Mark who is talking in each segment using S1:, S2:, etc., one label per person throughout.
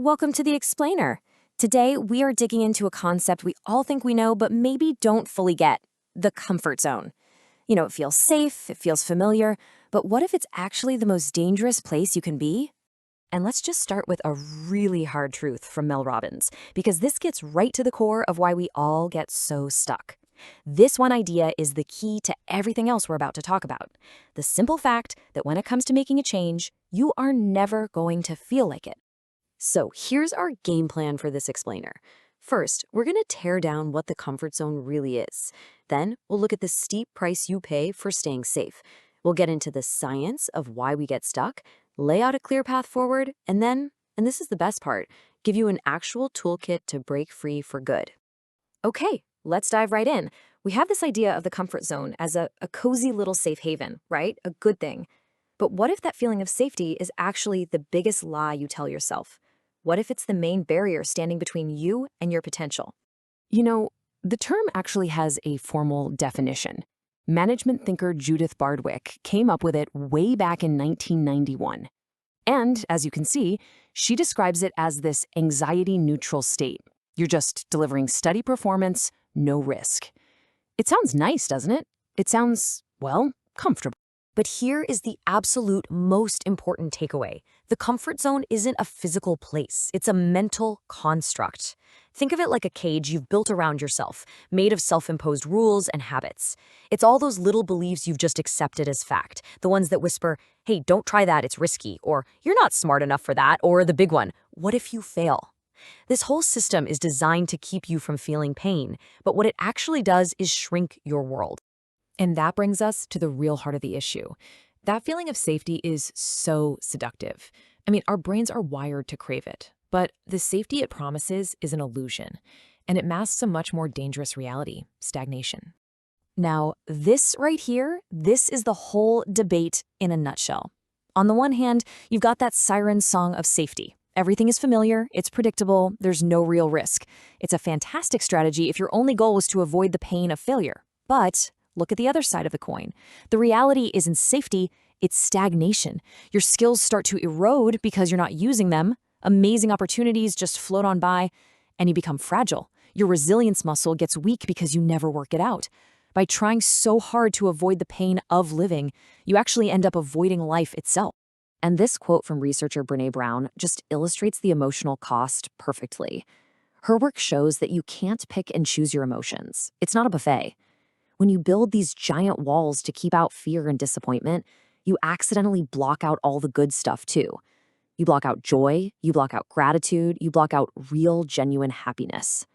S1: Welcome to The Explainer. Today, we are digging into a concept we all think we know, but maybe don't fully get: the comfort zone. It feels safe, it feels familiar, but what if it's actually the most dangerous place you can be? And let's just start with a really hard truth from Mel Robbins, because this gets right to the core of why we all get so stuck. This one idea is the key to everything else we're about to talk about. The simple fact that when it comes to making a change, you are never going to feel like it. So here's our game plan for this explainer. First, we're going to tear down what the comfort zone really is. Then, we'll look at the steep price you pay for staying safe. We'll get into the science of why we get stuck, lay out a clear path forward, and then, and this is the best part, give you an actual toolkit to break free for good. Okay, let's dive right in. We have this idea of the comfort zone as a cozy little safe haven, right? A good thing. But what if that feeling of safety is actually the biggest lie you tell yourself? What if it's the main barrier standing between you and your potential? The term actually has a formal definition. Management thinker Judith Bardwick came up with it way back in 1991. And, as you can see, she describes it as this anxiety-neutral state. You're just delivering steady performance, no risk. It sounds nice, doesn't it? It sounds, well, comfortable. But here is the absolute most important takeaway. The comfort zone isn't a physical place. It's a mental construct. Think of it like a cage you've built around yourself, made of self-imposed rules and habits. It's all those little beliefs you've just accepted as fact, the ones that whisper, hey, don't try that, it's risky, or you're not smart enough for that, or the big one, what if you fail? This whole system is designed to keep you from feeling pain, but what it actually does is shrink your world. And that brings us to the real heart of the issue. That feeling of safety is so seductive. Our brains are wired to crave it. But the safety it promises is an illusion, and it masks a much more dangerous reality: stagnation. Now, this right here, this is the whole debate in a nutshell. On the one hand, you've got that siren song of safety. Everything is familiar, it's predictable, there's no real risk. It's a fantastic strategy if your only goal is to avoid the pain of failure. But look at the other side of the coin. The reality isn't safety, it's stagnation. Your skills start to erode because you're not using them. Amazing opportunities just float on by, and you become fragile. Your resilience muscle gets weak because you never work it out. By trying so hard to avoid the pain of living, you actually end up avoiding life itself. And this quote from researcher Brené Brown just illustrates the emotional cost perfectly. Her work shows that you can't pick and choose your emotions. It's not a buffet. When you build these giant walls to keep out fear and disappointment, you accidentally block out all the good stuff too. You block out joy, you block out gratitude, you block out real, genuine happiness.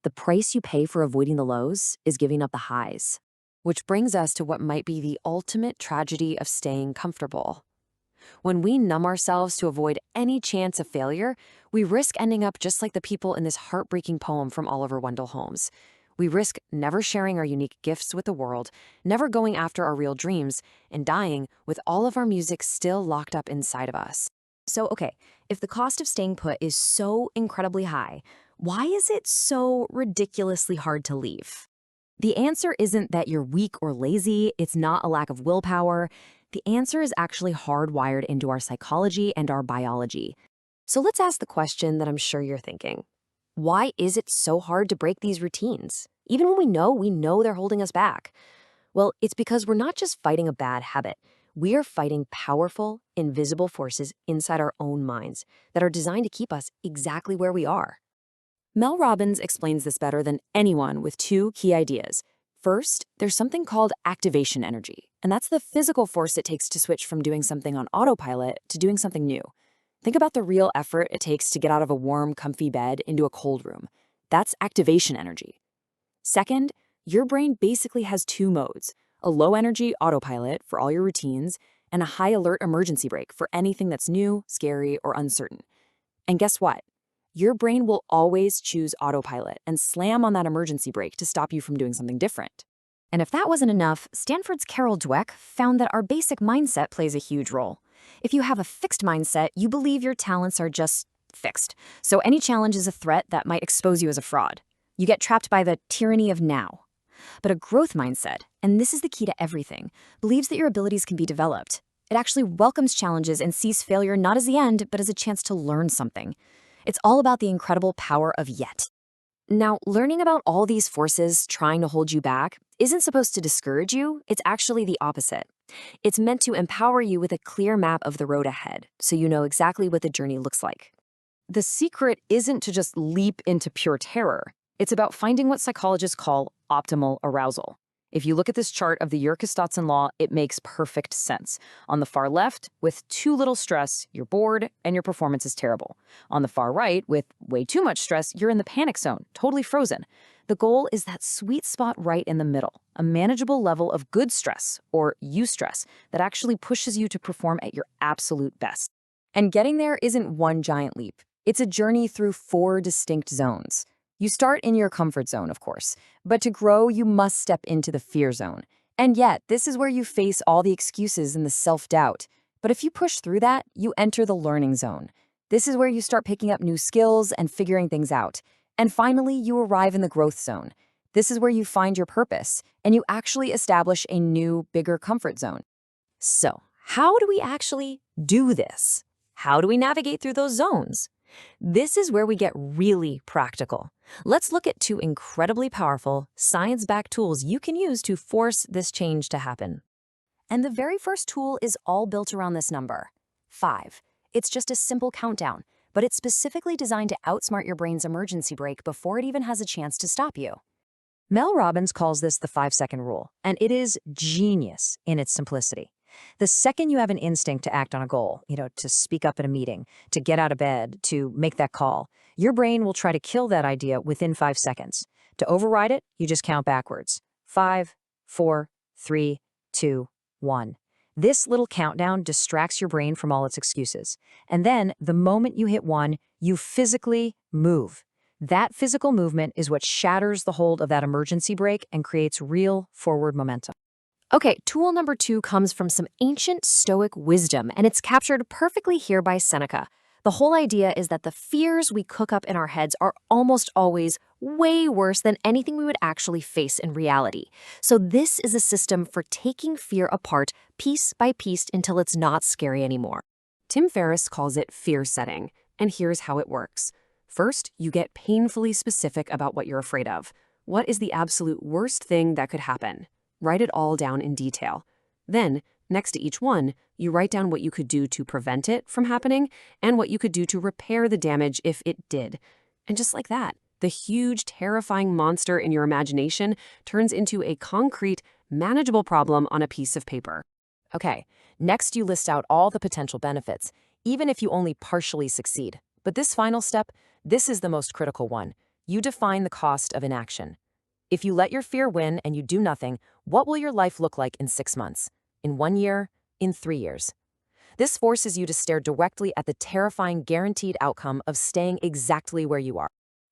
S1: The price you pay for avoiding the lows is giving up the highs. Which brings us to what might be the ultimate tragedy of staying comfortable. When we numb ourselves to avoid any chance of failure, we risk ending up just like the people in this heartbreaking poem from Oliver Wendell Holmes. We risk never sharing our unique gifts with the world, never going after our real dreams, and dying with all of our music still locked up inside of us. So, okay, if the cost of staying put is so incredibly high, why is it so ridiculously hard to leave? The answer isn't that you're weak or lazy, it's not a lack of willpower. The answer is actually hardwired into our psychology and our biology. So let's ask the question that I'm sure you're thinking. Why is it so hard to break these routines, even when we know they're holding us back? Well, it's because we're not just fighting a bad habit. We are fighting powerful, invisible forces inside our own minds that are designed to keep us exactly where we are. Mel Robbins explains this better than anyone with two key ideas. First, there's something called activation energy, and that's the physical force it takes to switch from doing something on autopilot to doing something new. Think about the real effort it takes to get out of a warm, comfy bed into a cold room. That's activation energy. Second, your brain basically has two modes: a low-energy autopilot for all your routines, and a high-alert emergency brake for anything that's new, scary, or uncertain. And guess what? Your brain will always choose autopilot and slam on that emergency brake to stop you from doing something different. And if that wasn't enough, Stanford's Carol Dweck found that our basic mindset plays a huge role. If you have a fixed mindset, you believe your talents are just fixed. So any challenge is a threat that might expose you as a fraud. You get trapped by the tyranny of now. But a growth mindset, and this is the key to everything, believes that your abilities can be developed. It actually welcomes challenges and sees failure not as the end, but as a chance to learn something. It's all about the incredible power of yet. Now, learning about all these forces trying to hold you back isn't supposed to discourage you, it's actually the opposite. It's meant to empower you with a clear map of the road ahead, so you know exactly what the journey looks like. The secret isn't to just leap into pure terror. It's about finding what psychologists call optimal arousal. If you look at this chart of the Yerkes-Dodson law, it makes perfect sense. On the far left, with too little stress, you're bored and your performance is terrible. On the far right, with way too much stress, you're in the panic zone, totally frozen. The goal is that sweet spot right in the middle, a manageable level of good stress, or eustress, that actually pushes you to perform at your absolute best. And getting there isn't one giant leap. It's a journey through 4 distinct zones. You start in your comfort zone, of course, but to grow, you must step into the fear zone. And yet, this is where you face all the excuses and the self-doubt. But if you push through that, you enter the learning zone. This is where you start picking up new skills and figuring things out. And finally, you arrive in the growth zone. This is where you find your purpose, and you actually establish a new, bigger comfort zone. So, how do we actually do this? How do we navigate through those zones? This is where we get really practical. Let's look at 2 incredibly powerful, science-backed tools you can use to force this change to happen. And the very first tool is all built around this number, 5. It's just a simple countdown, but it's specifically designed to outsmart your brain's emergency brake before it even has a chance to stop you. Mel Robbins calls this the 5-second rule, and it is genius in its simplicity. The second you have an instinct to act on a goal, to speak up at a meeting, to get out of bed, to make that call, your brain will try to kill that idea within 5 seconds. To override it, you just count backwards. 5, 4, 3, 2, 1. This little countdown distracts your brain from all its excuses. And then, the moment you hit 1, you physically move. That physical movement is what shatters the hold of that emergency brake and creates real forward momentum. Okay, tool number 2 comes from some ancient Stoic wisdom, and it's captured perfectly here by Seneca. The whole idea is that the fears we cook up in our heads are almost always way worse than anything we would actually face in reality. So this is a system for taking fear apart piece by piece until it's not scary anymore. Tim Ferriss calls it fear setting, and here's how it works. First, you get painfully specific about what you're afraid of. What is the absolute worst thing that could happen? Write it all down in detail. Then, next to each one, you write down what you could do to prevent it from happening and what you could do to repair the damage if it did. And just like that, the huge, terrifying monster in your imagination turns into a concrete, manageable problem on a piece of paper. Okay, next you list out all the potential benefits, even if you only partially succeed. But this final step, this is the most critical one. You define the cost of inaction. If you let your fear win and you do nothing, what will your life look like in 6 months? In 1 year? In 3 years? This forces you to stare directly at the terrifying guaranteed outcome of staying exactly where you are.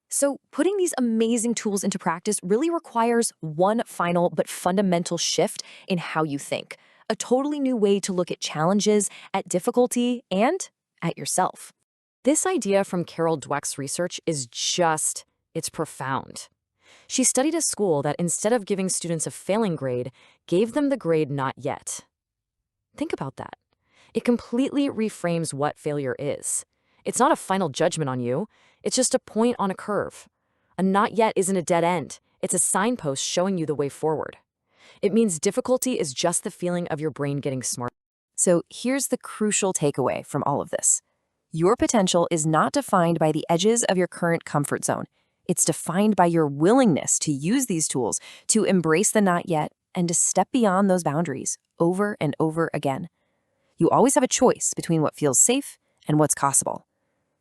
S1: So, putting these amazing tools into practice really requires one final but fundamental shift in how you think. A totally new way to look at challenges, at difficulty, and at yourself. This idea from Carol Dweck's research is it's profound. She studied a school that instead of giving students a failing grade, gave them the grade not yet. Think about that. It completely reframes what failure is. It's not a final judgment on you. It's just a point on a curve. A not yet isn't a dead end. It's a signpost showing you the way forward. It means difficulty is just the feeling of your brain getting smart. So here's the crucial takeaway from all of this. Your potential is not defined by the edges of your current comfort zone. It's defined by your willingness to use these tools, to embrace the not yet, and to step beyond those boundaries over and over again. You always have a choice between what feels safe and what's possible.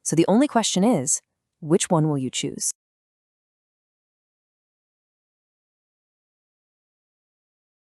S1: So the only question is, which one will you choose?